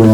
E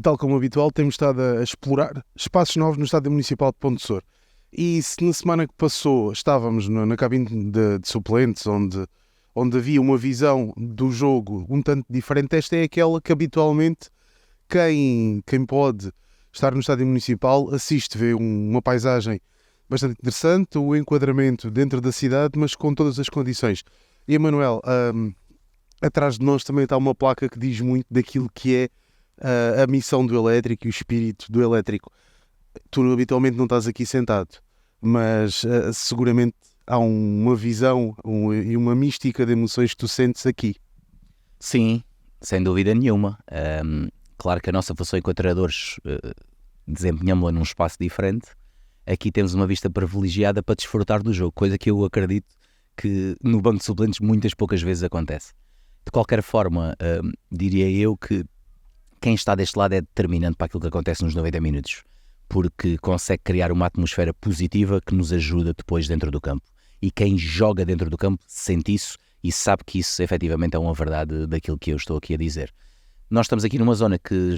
tal como habitual, temos estado a explorar espaços novos no Estádio Municipal de Pontecor de Soure. E se na semana que passou estávamos na cabine de suplentes, onde havia uma visão do jogo um tanto diferente, esta é aquela que habitualmente quem pode estar no Estádio Municipal assiste, vê uma paisagem bastante interessante, o enquadramento dentro da cidade, mas com todas as condições. E, Emanuel, atrás de nós também está uma placa que diz muito daquilo que é a missão do elétrico e o espírito do elétrico. Tu habitualmente não estás aqui sentado, mas seguramente há uma visão e uma mística de emoções que tu sentes aqui. Sim, sem dúvida nenhuma. Claro que a nossa função enquanto treinadores desempenhamos-la num espaço diferente. Aqui temos uma vista privilegiada para desfrutar do jogo, coisa que eu acredito que no banco de suplentes muitas poucas vezes acontece. De qualquer forma, diria eu que quem está deste lado é determinante para aquilo que acontece nos 90 minutos, porque consegue criar uma atmosfera positiva que nos ajuda depois dentro do campo. E quem joga dentro do campo sente isso e sabe que isso efetivamente é uma verdade daquilo que eu estou aqui a dizer. Nós estamos aqui numa zona que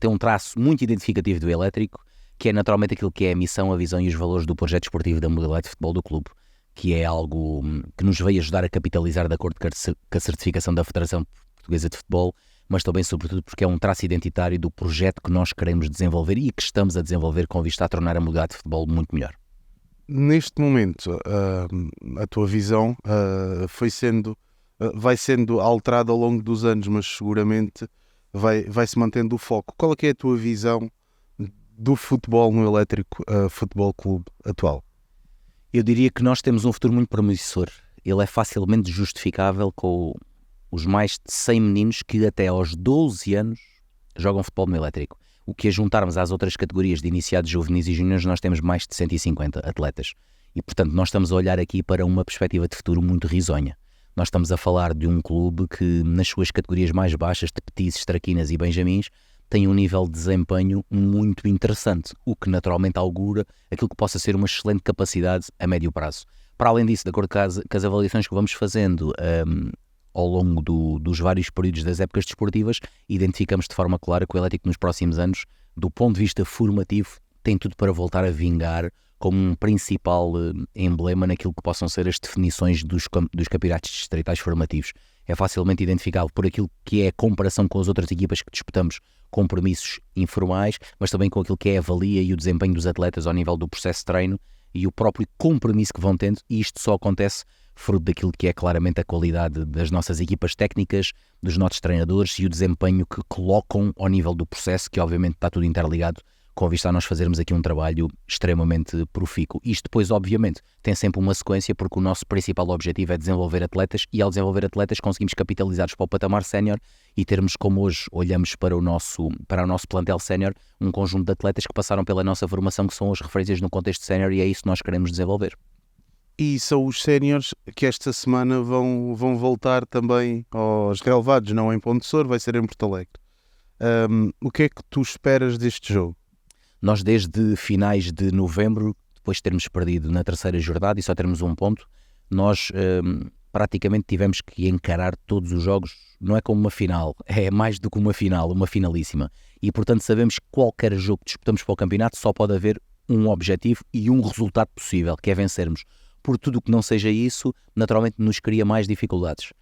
tem um traço muito identificativo do elétrico, que é naturalmente aquilo que é a missão, a visão e os valores do projeto esportivo da modalidade de futebol do clube, que é algo que nos veio ajudar a capitalizar de acordo com a certificação da Federação Portuguesa de Futebol, mas também sobretudo porque é um traço identitário do projeto que nós queremos desenvolver e que estamos a desenvolver com vista a tornar a modalidade de futebol muito melhor. Neste momento, a tua visão vai sendo alterada ao longo dos anos, mas seguramente vai-se mantendo o foco. Qual é que é a tua visão do futebol no Elétrico Futebol Clube atual? Eu diria que nós temos um futuro muito promissor. Ele é facilmente justificável com os mais de 100 meninos que até aos 12 anos jogam futebol no Elétrico. O que a juntarmos às outras categorias de iniciados, juvenis e júniores, nós temos mais de 150 atletas. E, portanto, nós estamos a olhar aqui para uma perspectiva de futuro muito risonha. Nós estamos a falar de um clube que, nas suas categorias mais baixas, de petizes, traquinas e benjamins, tem um nível de desempenho muito interessante, o que naturalmente augura aquilo que possa ser uma excelente capacidade a médio prazo. Para além disso, de acordo com as avaliações que vamos fazendo ao longo dos vários períodos das épocas desportivas, identificamos de forma clara que o Elétrico nos próximos anos, do ponto de vista formativo, tem tudo para voltar a vingar como um principal emblema naquilo que possam ser as definições dos campeonatos distritais formativos. É facilmente identificável por aquilo que é a comparação com as outras equipas que disputamos compromissos informais, mas também com aquilo que é a valia e o desempenho dos atletas ao nível do processo de treino e o próprio compromisso que vão tendo, e isto só acontece fruto daquilo que é claramente a qualidade das nossas equipas técnicas, dos nossos treinadores e o desempenho que colocam ao nível do processo, que obviamente está tudo interligado, com vista a nós fazermos aqui um trabalho extremamente profícuo. Isto depois, obviamente, tem sempre uma sequência, porque o nosso principal objetivo é desenvolver atletas, e ao desenvolver atletas conseguimos capitalizar-os para o patamar sénior e termos, como hoje olhamos para o nosso plantel sénior, um conjunto de atletas que passaram pela nossa formação, que são as referências no contexto sénior, e é isso que nós queremos desenvolver. E são os séniores que esta semana vão voltar também aos relevados, não em Pontecor de Soure, vai ser em Porto Alegre. O que é que tu esperas deste jogo? Nós desde finais de novembro, depois de termos perdido na terceira jornada e só termos um ponto, nós praticamente tivemos que encarar todos os jogos, não é como uma final, é mais do que uma final, uma finalíssima. E portanto sabemos que qualquer jogo que disputamos para o campeonato só pode haver um objetivo e um resultado possível, que é vencermos. Por tudo o que não seja isso, naturalmente nos cria mais dificuldades.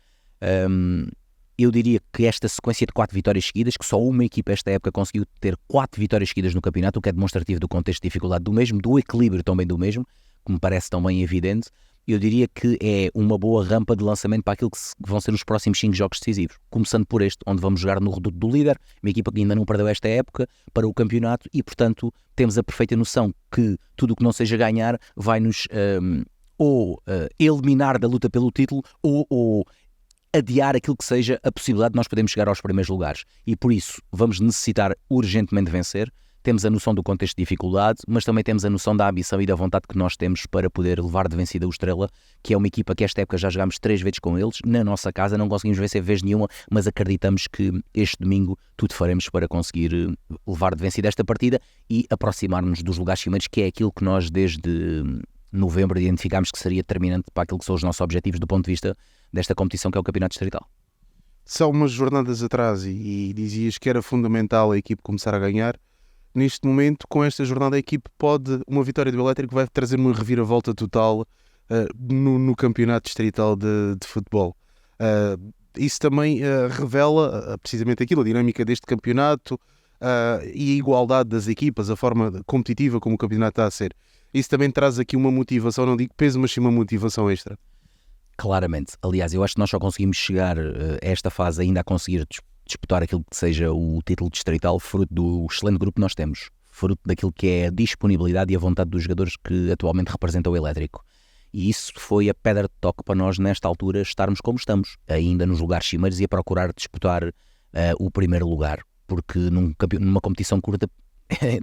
Eu diria que esta sequência de 4 vitórias seguidas, que só uma equipa esta época conseguiu ter 4 vitórias seguidas no campeonato, o que é demonstrativo do contexto de dificuldade do mesmo, do equilíbrio também do mesmo, que me parece também evidente, eu diria que é uma boa rampa de lançamento para aquilo que vão ser os próximos 5 jogos decisivos. Começando por este, onde vamos jogar no reduto do líder, uma equipa que ainda não perdeu esta época, para o campeonato, e portanto temos a perfeita noção que tudo o que não seja ganhar vai-nos eliminar da luta pelo título ou adiar aquilo que seja a possibilidade de nós podermos chegar aos primeiros lugares. E por isso vamos necessitar urgentemente vencer. Temos a noção do contexto de dificuldade, mas também temos a noção da ambição e da vontade que nós temos para poder levar de vencida o Estrela, que é uma equipa que esta época já jogámos 3 vezes com eles, na nossa casa, não conseguimos vencer vez nenhuma, mas acreditamos que este domingo tudo faremos para conseguir levar de vencida esta partida e aproximar-nos dos lugares cimeiros, que é aquilo que nós desde novembro identificámos que seria determinante para aquilo que são os nossos objetivos do ponto de vista desta competição que é o Campeonato Distrital. São umas jornadas atrás e dizias que era fundamental a equipe começar a ganhar. Neste momento, com esta jornada, a equipe uma vitória do Elétrico vai trazer uma reviravolta total no campeonato distrital de futebol. Isso também revela precisamente aquilo, a dinâmica deste campeonato e a igualdade das equipas, a forma competitiva como o campeonato está a ser. Isso também traz aqui uma motivação, não digo peso, mas sim uma motivação extra. Claramente. Aliás, eu acho que nós só conseguimos chegar a esta fase ainda a conseguir disputar aquilo que seja o título distrital fruto do excelente grupo que nós temos, fruto daquilo que é a disponibilidade e a vontade dos jogadores que atualmente representam o Elétrico. E isso foi a pedra de toque para nós nesta altura estarmos como estamos, ainda nos lugares cimeiros e a procurar disputar o primeiro lugar, porque numa competição curta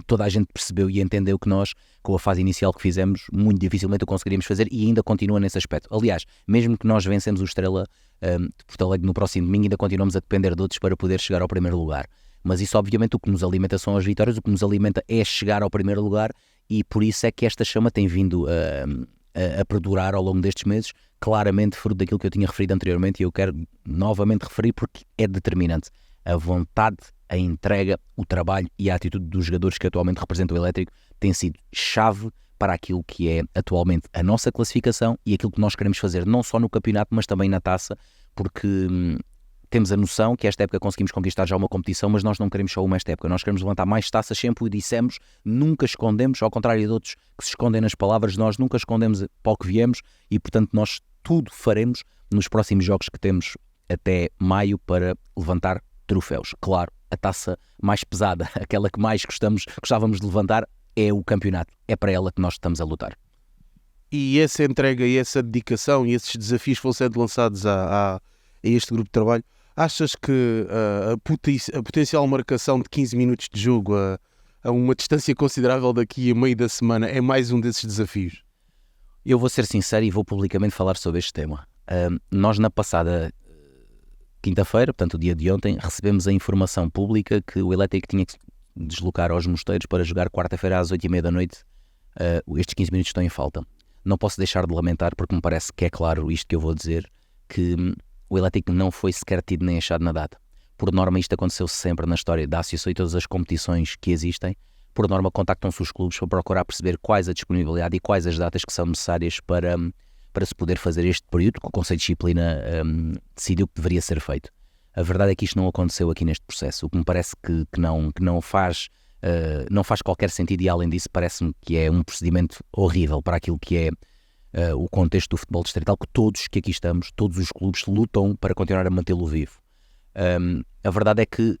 toda a gente percebeu e entendeu que nós, com a fase inicial que fizemos, muito dificilmente o conseguiríamos fazer e ainda continua nesse aspecto. Aliás, mesmo que nós vencemos o Estrela de Porto Alegre no próximo domingo, ainda continuamos a depender de outros para poder chegar ao primeiro lugar. Mas isso, obviamente, o que nos alimenta são as vitórias, o que nos alimenta é chegar ao primeiro lugar e por isso é que esta chama tem vindo a perdurar ao longo destes meses, claramente fruto daquilo que eu tinha referido anteriormente e eu quero novamente referir porque é determinante. A vontade, a entrega, o trabalho e a atitude dos jogadores que atualmente representam o Elétrico tem sido chave para aquilo que é atualmente a nossa classificação e aquilo que nós queremos fazer não só no campeonato, mas também na taça, porque temos a noção que esta época conseguimos conquistar já uma competição, mas nós não queremos só uma esta época, nós queremos levantar mais taças sempre, o dissemos, nunca escondemos, ao contrário de outros que se escondem nas palavras, nós nunca escondemos para o que viemos e portanto nós tudo faremos nos próximos jogos que temos até maio para levantar troféus. Claro, a taça mais pesada, aquela que mais gostávamos de levantar, é o campeonato. É para ela que nós estamos a lutar. E essa entrega e essa dedicação e esses desafios vão sendo lançados a este grupo de trabalho. Achas que a potencial marcação de 15 minutos de jogo a uma distância considerável daqui a meio da semana é mais um desses desafios? Eu vou ser sincero e vou publicamente falar sobre este tema. Nós na passada quinta-feira, portanto o dia de ontem, recebemos a informação pública que o Elétrico tinha que deslocar aos Mosteiros para jogar quarta-feira às 8h30 da noite. Estes 15 minutos estão em falta. Não posso deixar de lamentar, porque me parece que é claro isto que eu vou dizer, que o Elétrico não foi sequer tido nem achado na data. Por norma, isto aconteceu sempre na história da associação e todas as competições que existem. Por norma, contactam-se os clubes para procurar perceber quais a disponibilidade e quais as datas que são necessárias para se poder fazer este período que o Conselho de Disciplina decidiu que deveria ser feito. A verdade é que isto não aconteceu aqui neste processo, o que me parece que não faz qualquer sentido e além disso parece-me que é um procedimento horrível para aquilo que é o contexto do futebol distrital, que todos que aqui estamos, todos os clubes lutam para continuar a mantê-lo vivo. A verdade é que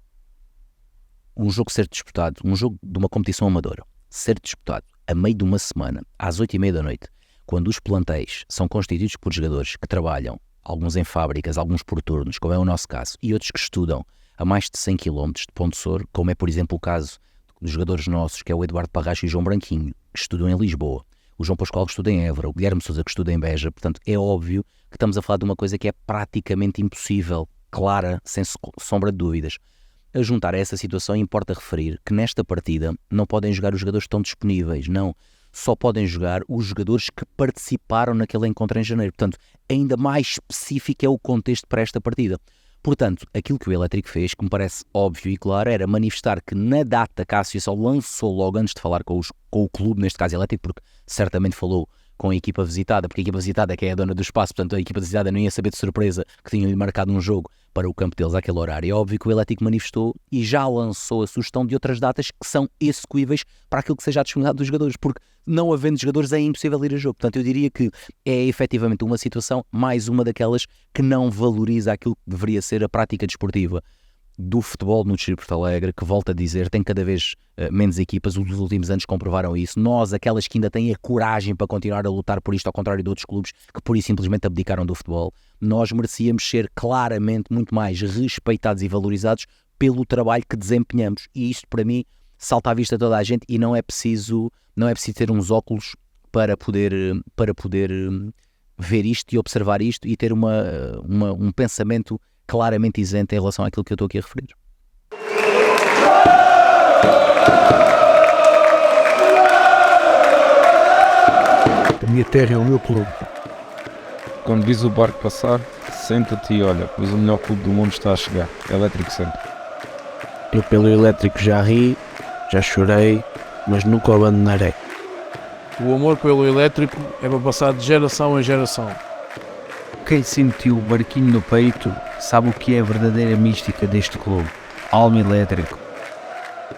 um jogo ser disputado, um jogo de uma competição amadora, ser disputado a meio de uma semana, às 8h30 da noite, quando os plantéis são constituídos por jogadores que trabalham, alguns em fábricas, alguns por turnos, como é o nosso caso, e outros que estudam a mais de 100 km de Ponte Sor, como é por exemplo o caso dos jogadores nossos, que é o Eduardo Parracho e o João Branquinho, que estudam em Lisboa, o João Pascoal que estuda em Évora, o Guilherme Sousa que estuda em Beja. Portanto, é óbvio que estamos a falar de uma coisa que é praticamente impossível, clara, sem sombra de dúvidas. A juntar a essa situação, importa referir que nesta partida não podem jogar os jogadores que estão disponíveis, não. Só podem jogar os jogadores que participaram naquele encontro em janeiro. Portanto, ainda mais específico é o contexto para esta partida. Portanto, aquilo que o Elétrico fez, que me parece óbvio e claro, era manifestar que na data que a associação lançou logo antes de falar com o clube, neste caso Elétrico, porque certamente falou com a equipa visitada, porque a equipa visitada é que é a dona do espaço, portanto a equipa visitada não ia saber de surpresa que tinham-lhe marcado um jogo para o campo deles àquele horário. É óbvio que o Elétrico manifestou e já lançou a sugestão de outras datas que são execuíveis para aquilo que seja a disponibilidade dos jogadores, porque não havendo jogadores é impossível ir a jogo. Portanto, eu diria que é efetivamente uma situação, mais uma daquelas que não valoriza aquilo que deveria ser a prática desportiva. do futebol no Distrito de Porto Alegre, que, volto a dizer, tem cada vez menos equipas. Os últimos anos comprovaram isso. Nós, aquelas que ainda têm a coragem para continuar a lutar por isto, ao contrário de outros clubes que por isso simplesmente abdicaram do futebol, nós merecíamos ser claramente muito mais respeitados e valorizados pelo trabalho que desempenhamos. E isto, para mim, salta à vista a toda a gente, e não é preciso ter uns óculos para poder ver isto e observar isto e ter um pensamento claramente isento em relação àquilo que eu estou aqui a referir. A minha terra é o meu clube. Quando vis o barco passar, senta-te e olha, pois o melhor clube do mundo está a chegar. Elétrico Centro. Eu pelo Elétrico já ri, já chorei, mas nunca o abandonarei. O amor pelo Elétrico é para passar de geração em geração. Quem sentiu o barquinho no peito sabe o que é a verdadeira mística deste clube. Alma Elétrico.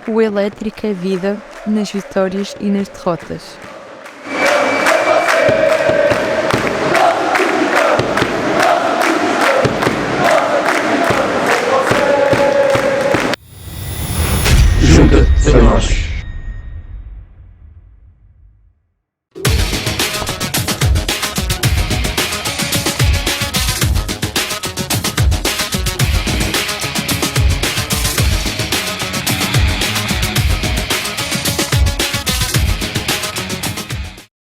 O Elétrico é vida nas vitórias e nas derrotas. Junta-te a nós.